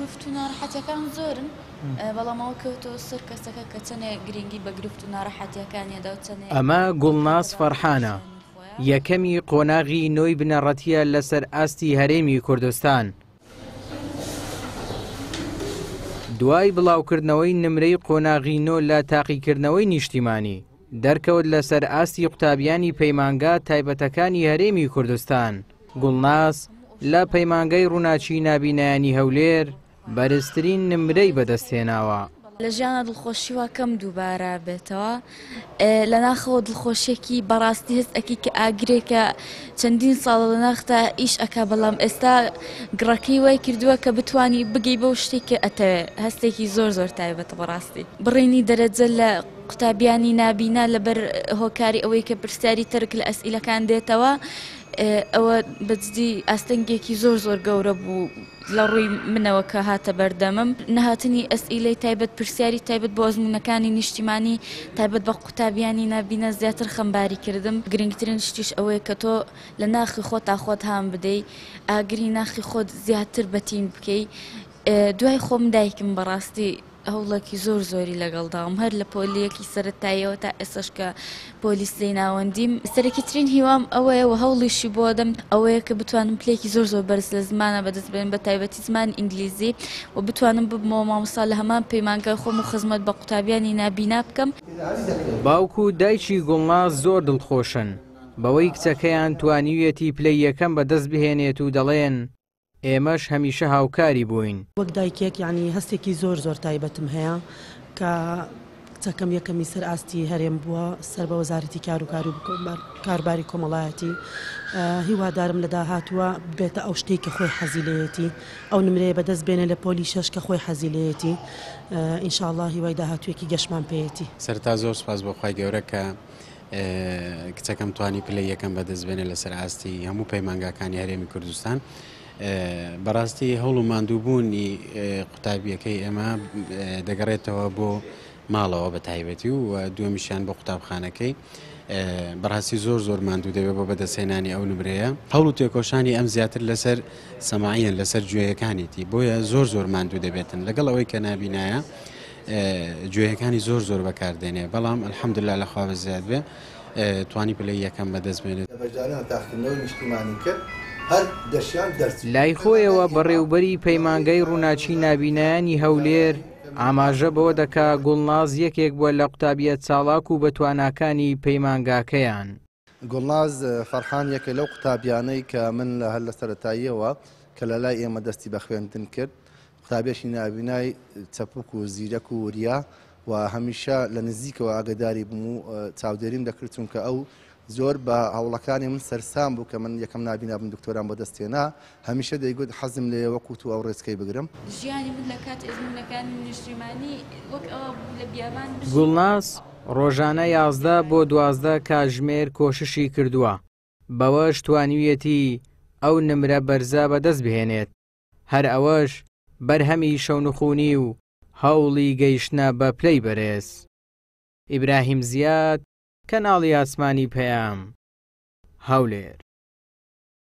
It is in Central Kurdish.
گرفت و ناڕەحەتیەکان زۆرن بەڵامەوە کەوتەوە سەر کەسەکە کە چەنێ گرنگی بە گرفت و ناڕەحەتیەکانیەدا و چەنێ ئەمە گوڵناز فەرحانە یەکەمی قۆناغی نۆی بنەڕەتیە لەسەر ئاستی هەرێمی کوردستان. دوای بڵاوکردنەوەی نمرەی قۆناغی نۆ لە تاقیکردنەوەی نیشتیمانی دەرکەوت لەسەر ئاستی قوتابیانی پەیمانگا تایبەتەکانی هەرێمی کوردستان. گوڵناز لە پەیمانگای ڕووناچی نابینایانی هەولێر بەرزترین نمرەی بەدەستهێناوە. لە ژیانە دڵخۆشیوە کەم دووبارە بێتەوە لە ناخەوە دڵخۆشیێکی بەڕاستی هەست ئەکی کە ئاگرێکە چەندین ساڵە لە ناختە ئیش ئەکا بەڵام ئێستا گڕەکەی وای کردووە کە بتانی بگەی بەو شتێکی ئەتەوێ هەستێکی زۆر زۆر تایبەتە بەڕاستی بڕینی دەرەجە لە قوتابیانی نابینا لەبەر هۆکاری ئەوەی کە پرسیاری ترک لە ئەسئیلەکان دێتەوە ئەوە بەجددی ئاستەنگێکی زۆر زۆر گەورە بوو لە ڕووی منەوە کە هاتە بەردەمم نەهاتنی ئەسئیلەی تایبەت پرسیاری تایبەت بۆ ئەزمونونەکانی نیشتیمانی تایبەت بە قوتابیانی نابینە زیاتر خەمباری کردم. گرنگترین شتیش ئەوەیە کە تۆ لە ناخی خۆتا خۆت هام بدەی ئاگری ناخی خۆت زیاتر بەتین بکەی. دوای خۆم دایکم بەڕاستی هەوڵێکی زۆر زۆری لەگەڵداوم هەر لە پۆلیەکی سەرەتاییەوە تا ئێستاش کە پۆلیس لی ناوەندیم سەرەکیترین هیوام ئەوەیە و هەوڵیشی بۆ دەم ئەوەیە کە بتوانم پلێکی زۆر زۆر بەرز لە زمانە بەدەست بێن بە تایبەتی زمانی ئینگلیزی و بتوانم ببمەوە مامۆستا لە هەمان پەیمانگای خۆم و خزمەت بە قوتابیانی نابینا بکەم. باوکو و دایکی گوڵناز زۆر دڵخۆشن بەوەی کچەکەیان توانیویەتی پلەی یەکەم بەدەست بهێنێت و دەڵێن ئێمەش هەمیشە هاوکاری بووین. وەک دایکێک یعنی هەستێکی زۆر زۆر تایبەتم هەیە کە کچەکەم یەکەمی سەر ئاستی هەرێم بووە سەر بە وەزارەتی کارباری کۆمەڵایەتی هیوادارم لە داهاتووە بێتە ئەو شتێک کە خۆی حەزیلەیەتی ئەو نمرەیە بەدەست بێنە لە پۆلی 6 کە خۆی حەزیلەیەتی ئینشاءڵڵا هیوای داهاتوویەکی گەشمان پێیەتی. سەرتا زۆر سپاس بۆ خوای گەورە کە کچەکەم توانی پلەی یەکەم بەدەست بێنێ لەسەر ئاستی هەموو پەیمانگاکانی هەرێمی کوردستان. بەڕاستی هەوڵ و ماندووبوونی قوتابیەکەی ئێمە دەگەڕێتەوە بۆ ماڵەوە بە تایبەتی و دووەمیشیان بۆ قوتابخانەکەی بەڕاستی زۆر زۆر ماندوو دەبێت بۆ بەدەستهێنانی ئەو نمرەیە. هەوڵ و تێکۆشانی ئەم زیاتر لەسەر سەماعیان لەسەر گوێیەکانیتی بۆیە زۆر زۆر ماندوو دەبێتن لەگەڵ ئەوەی کە نابینایە گوێیەکانی زۆر زۆر بەکاردێنێ بەڵام ئەلحەمدوللا لەخوا بەزیاد بێ توانی پلەی یەکەم بەدەست بێنێت. لای خۆیەوە بەڕێوبەری پەیمانگای ڕووناچی نابینایانی هەولێر ئاماژە بەوە دەکا گوڵناز یەکێک بووە لە قوتابیەت چاڵاک و بەتواناکانی پەیمانگاکەیان. گوڵناز فەرحان یەکە لەو قوتابیانەی کە من لە هەر لە سەرەتاییەوە کە لە لای ئێمە دەستی بە خوێندن کرد قوتابیەشی نابینای چەپوک و زیرەک و وریا و هەمیشە لە نزیکەوە ئاگداری بووم و چاودێریم دەکرد چونکە ئەو زۆر بە هەوڵەکانی من سەرسام بوو کە من یەکەم نابینا بم دکتۆران بۆ دەستێنا هەمیشە دەیگوت حەزم لێ وەکوت و ئەو ڕێزکەی بگرم. ژیانی من لە کات ئێزمونونەکانی نیشتیمانی وەک ئەوە لە بیابان گوڵناز ڕۆژانە 11 بۆ 12 کاتژمێر کۆششی کردووە بەوەش توانیویەتی ئەو نمرە بەرزە بەدەست بهێنێت هەر ئەوەش بەرهەمی شەونخوونی و هەوڵی گەیشتنە بە پلەی بەرێز. ئیبراهیم زیاد کەناڵی ئاسمانی پەیام هەولێر.